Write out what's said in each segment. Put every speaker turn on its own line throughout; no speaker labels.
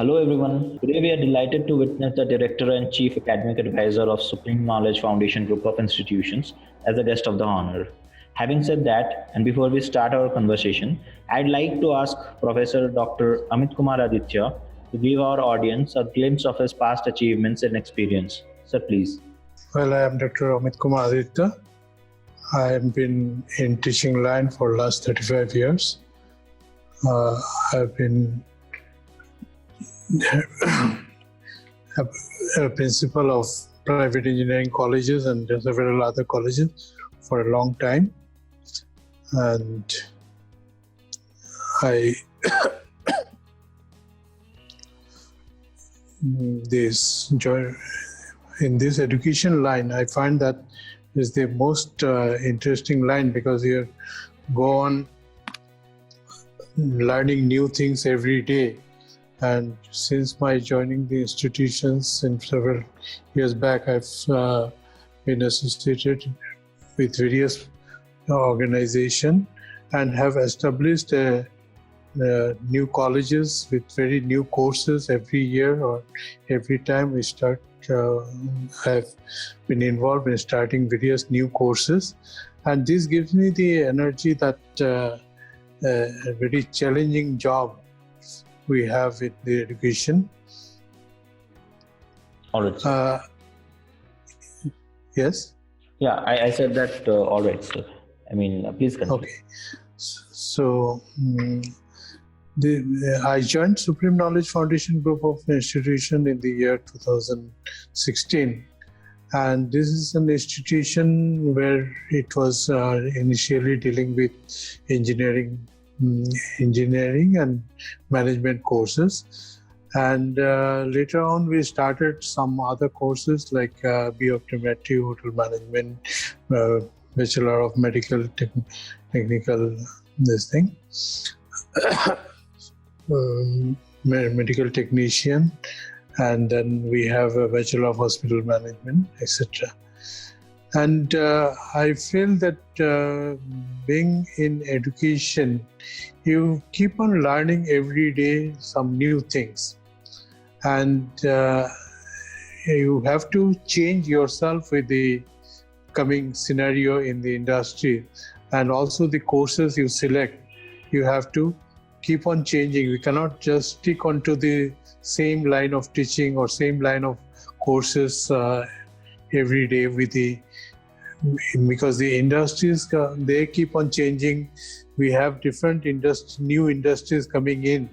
Hello everyone. Today we are delighted to witness the Director and Chief Academic Advisor of Supreme Knowledge Foundation Group of Institutions as a guest of the honor. Having said that, and before we start our conversation, I'd like to ask Professor Dr. Amit Kumar Aditya to give our audience a glimpse of his past achievements and experience. Sir, please.
Well, I am Dr. Amit Kumar Aditya. I have been in teaching line for last 35 years. I've been a principal of private engineering colleges and several other colleges for a long time. And I in this education line, I find that is the most interesting line because you go on learning new things every day. And since my joining the institutions in several years back, I've been associated with various organizations and have established new colleges with very new courses every year or every time we start. I've been involved in starting various new courses, and this gives me the energy that a very challenging job we have with the education.
All right.
Yes?
Yeah, I said that all right, sir. Please continue.
Okay. So, I joined Supreme Knowledge Foundation Group of Institution in the year 2016. And this is an institution where it was initially dealing with engineering and management courses, and later on we started some other courses like biooptometry, hotel management, Bachelor of Medical Technical medical technician, and then we have a Bachelor of Hospital Management, etc. And I feel that being in education, you keep on learning every day some new things. And you have to change yourself with the coming scenario in the industry. And also the courses you select, you have to keep on changing. We cannot just stick onto the same line of teaching or same line of courses every day because the industries, they keep on changing. We have different new industries coming in,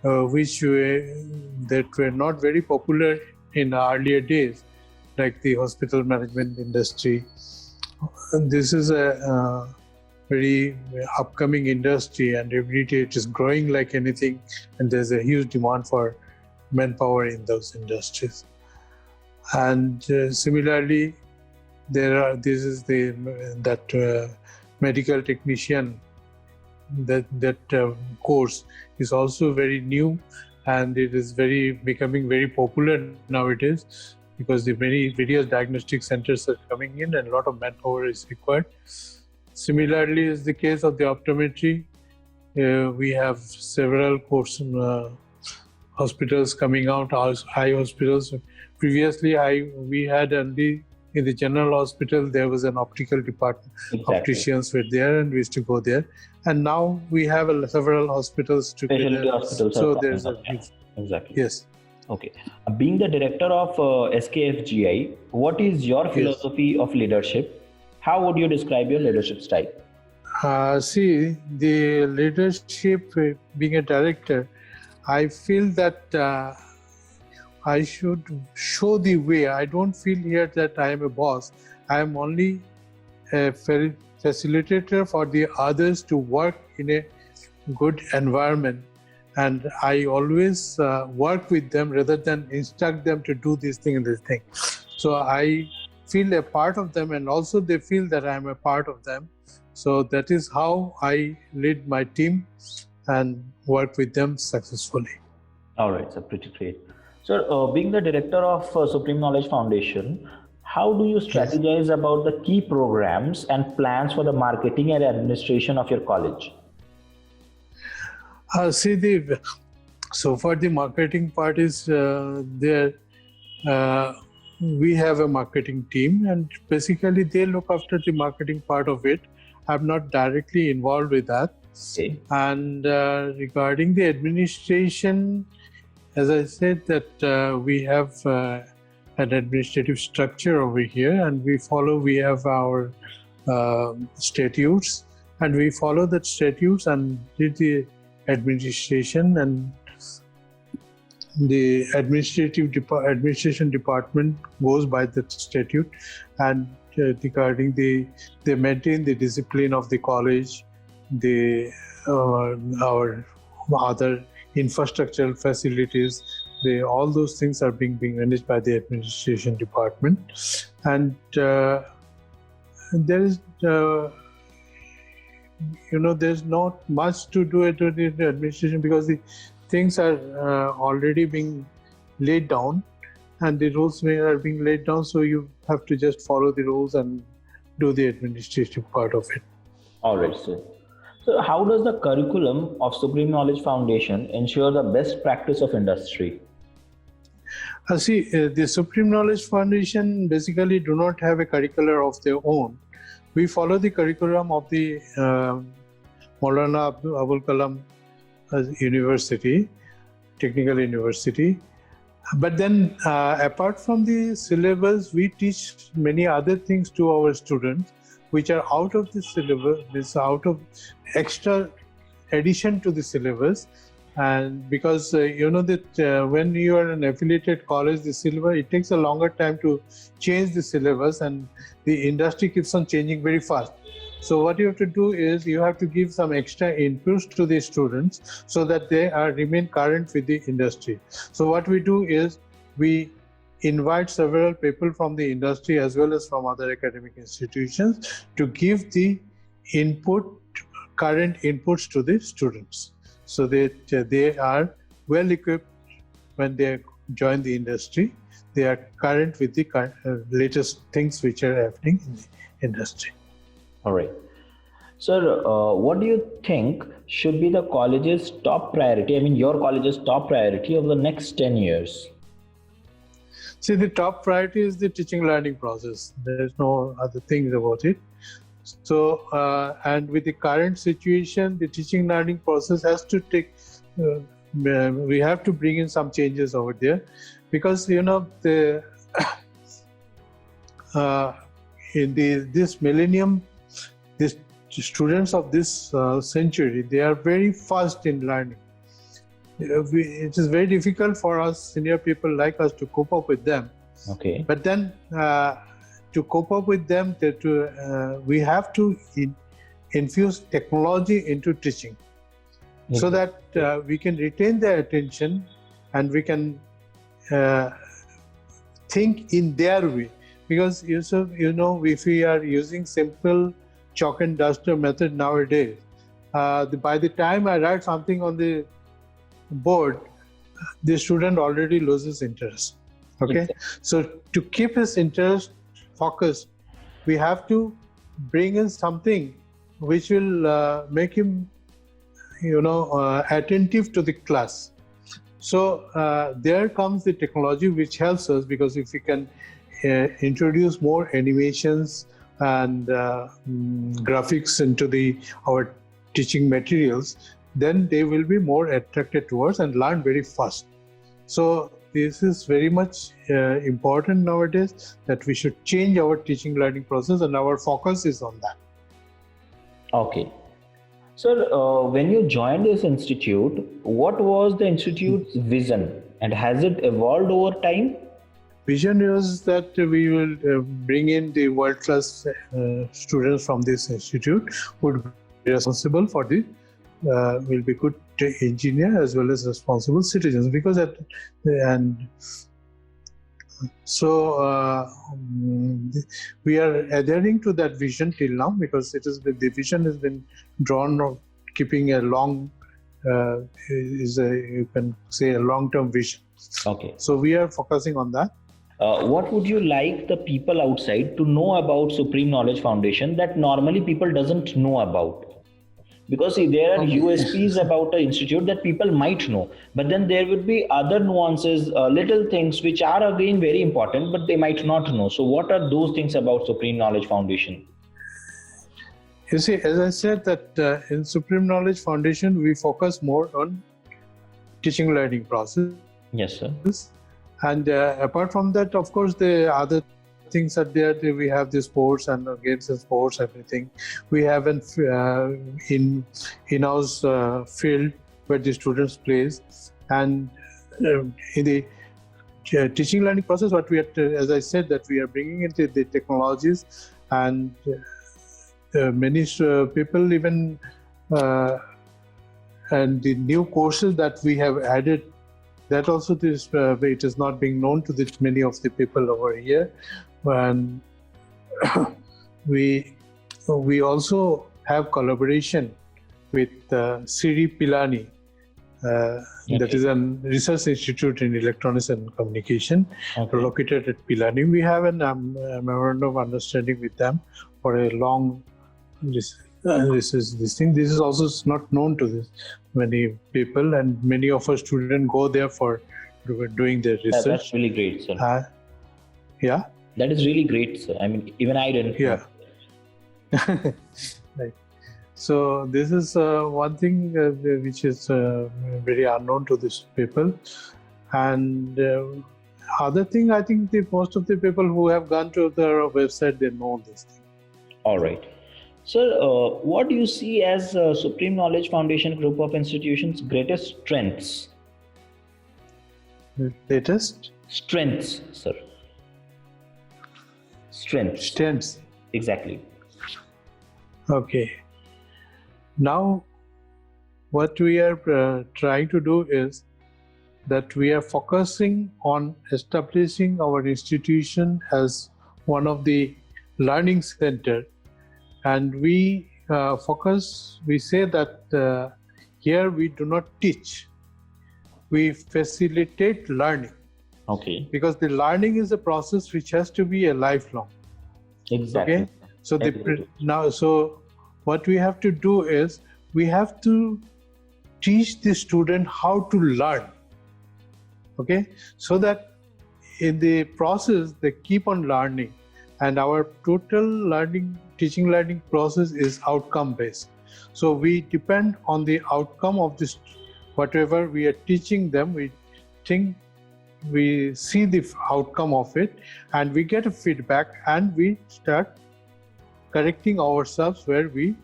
that were not very popular in earlier days, like the hospital management industry. And this is a very upcoming industry, and every day it is growing like anything, and there's a huge demand for manpower in those industries. And similarly, medical technician, that course is also very new, and it is becoming very popular nowadays because the various diagnostic centers are coming in and a lot of manpower is required. Similarly is the case of the optometry. We have several hospitals coming out, eye hospitals. Previously, we had only in the general hospital, there was an optical department. Exactly. Opticians were there and we used to go there. And now we have several hospitals together.
Specialty hospitals.
So there's
exactly.
Yes.
Okay. Being the director of SKFGI, what is your philosophy of leadership? How would you describe your leadership style?
See, the leadership, being a director, I feel that I should show the way. I don't feel here that I am a boss. I am only a facilitator for the others to work in a good environment. And I always work with them rather than instruct them to do this thing and this thing. So I feel a part of them, and also they feel that I am a part of them. So that is how I lead my team and work with them successfully.
All right, so pretty great. So being the director of Supreme Knowledge Foundation, how do you strategize about the key programs and plans for the marketing and administration of your college?
So for the marketing part is there. We have a marketing team, and basically they look after the marketing part of it. I'm not directly involved with that.
Okay.
And regarding the administration, as I said, that we have an administrative structure over here, and we have our statutes, and we follow that statutes and did the administration, and the administration department goes by the statute, and regarding they maintain the discipline of the college, our other infrastructural facilities, all those things are being managed by the administration department. And there is there's not much to do at the administration, because the things are already being laid down, and the rules are being laid down, so you have to just follow the rules and do the administrative part of it.
All right, sir. So how does the curriculum of Supreme Knowledge Foundation ensure the best practice of industry?
See, the Supreme Knowledge Foundation basically do not have a curriculum of their own. We follow the curriculum of the Maulana Abul Kalam University, Technical University. But then apart from the syllabus, we teach many other things to our students which are out of the syllabus, out of extra addition to the syllabus. And because that when you are an affiliated college, the syllabus, it takes a longer time to change the syllabus, and the industry keeps on changing very fast. So what you have to do is you have to give some extra inputs to the students so that they remain current with the industry. So what we do is we invite several people from the industry as well as from other academic institutions to give the current inputs to the students, so that they are well equipped when they join the industry. They are current with the latest things which are happening in the industry.
All right. Sir, what do you think should be the college's top priority? I mean, your college's top priority over the next 10 years?
See, the top priority is the teaching learning process. There's no other things about it. So, and with the current situation, the teaching learning process has to take, we have to bring in some changes over there, because, the in this millennium, the students of this century, they are very fast in learning. It is very difficult for us senior people like us to cope up with them.
Okay.
But then to cope up with them, we have to infuse technology into teaching, so that we can retain their attention and we can think in their way. Because if we are using simple chalk and duster method nowadays, by the time I write something on the board, the student already loses interest. Okay.
Exactly.
So to keep his interest focused, we have to bring in something which will make him attentive to the class. So there comes the technology which helps us, because if we can introduce more animations and graphics into our teaching materials, then they will be more attracted towards and learn very fast. So this is very much important nowadays, that we should change our teaching learning process, and our focus is on that.
Okay. Sir, when you joined this institute, what was the institute's vision, and has it evolved over time?
Vision is that we will bring in the world-class students from this institute who would be responsible for will be good engineer as well as responsible citizens. Because we are adhering to that vision till now, because the vision has been drawn of keeping a long, you can say a long-term vision.
Okay.
So we are focusing on that.
What would you like the people outside to know about Supreme Knowledge Foundation that normally people doesn't know about? Because see, there are USPs about the institute that people might know, but then there would be other nuances, little things which are again very important, but they might not know. So what are those things about Supreme Knowledge Foundation?
You see, as I said, that in Supreme Knowledge Foundation, we focus more on teaching learning process.
Yes, sir.
And apart from that, of course, the other things are there. We have the sports and games and sports, everything. We have an in-house field where the students plays. And in the teaching learning process, what we are, as I said, that we are bringing into the technologies, and many people even and the new courses that we have added, that also this it is not being known to many of the people over here. And we also have collaboration with Siri Pilani, that is a research institute in electronics and communication, located at Pilani. We have a memorandum of understanding with them for a long. This thing. This is also not known to many people, and many of our students go there for doing their research.
That's really great, sir.
Yeah.
That is really great, sir. I mean, even I didn't.
Yeah. Right. So this is one thing which is very unknown to these people, and other thing, I think most of the people who have gone to their website, they know this thing.
All right. Sir, what do you see as Supreme Knowledge Foundation group of institutions' greatest strengths?
Latest?
Strengths, sir. Strengths. Exactly.
Okay. Now, what we are trying to do is that we are focusing on establishing our institution as one of the learning center. And we we say that here we do not teach, we facilitate learning.
Okay.
Because the learning is a process which has to be a lifelong.
Exactly.
Okay. So so what we have to do is we have to teach the student how to learn. Okay. So that in the process they keep on learning, and our total teaching learning process is outcome based. So we depend on the outcome of this, whatever we are teaching them. We see the outcome of it, and we get a feedback, and we start correcting ourselves where we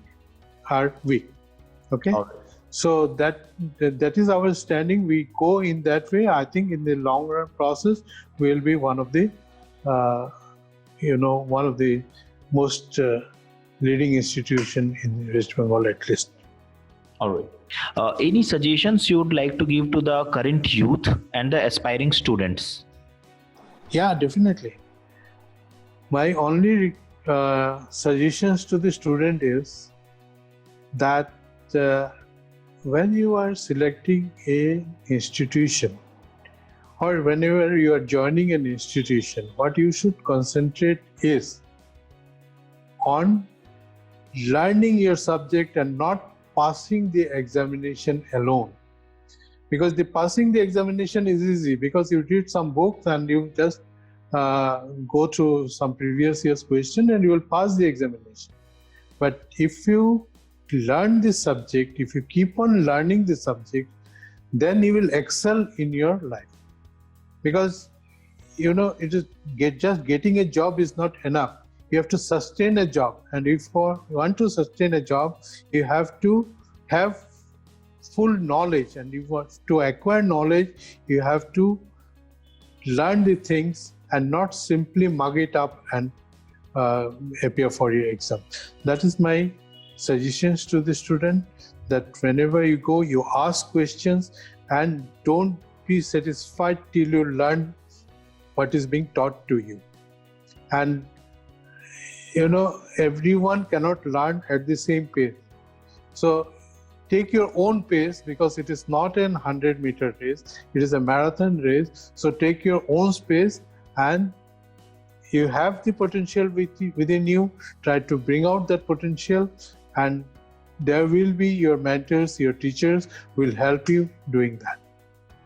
are weak. Okay. So that is our standing. We go in that way. I think in the long run process, we will be one of the most leading institution in West Bengal, at least.
All right. Any suggestions you would like to give to the current youth and the aspiring students?
Yeah, definitely. My only suggestions to the student is that when you are selecting a institution, or whenever you are joining an institution, what you should concentrate is on learning your subject and not passing the examination alone. Because passing the examination is easy, because you read some books and you just go through some previous year's question and you will pass the examination. But if you learn this subject, if you keep on learning the subject, then you will excel in your life. Because it is just getting a job is not enough. You have to sustain a job, and if you want to sustain a job, you have to have full knowledge, and you want to acquire knowledge, you have to learn the things and not simply mug it up and appear for your exam. That is my suggestions to the student, that whenever you go, you ask questions and don't be satisfied till you learn what is being taught to you. And everyone cannot learn at the same pace. So take your own pace, because it is not a 100-meter race, it is a marathon race. So take your own space, and you have the potential within you. Try to bring out that potential and there will be your mentors, your teachers will help you doing that.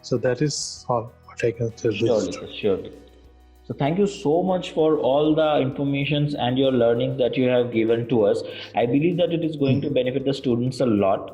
So that is all what I can tell you.
Surely, sir, surely. So thank you so much for all the informations and your learning that you have given to us. I believe that it is going to benefit the students a lot.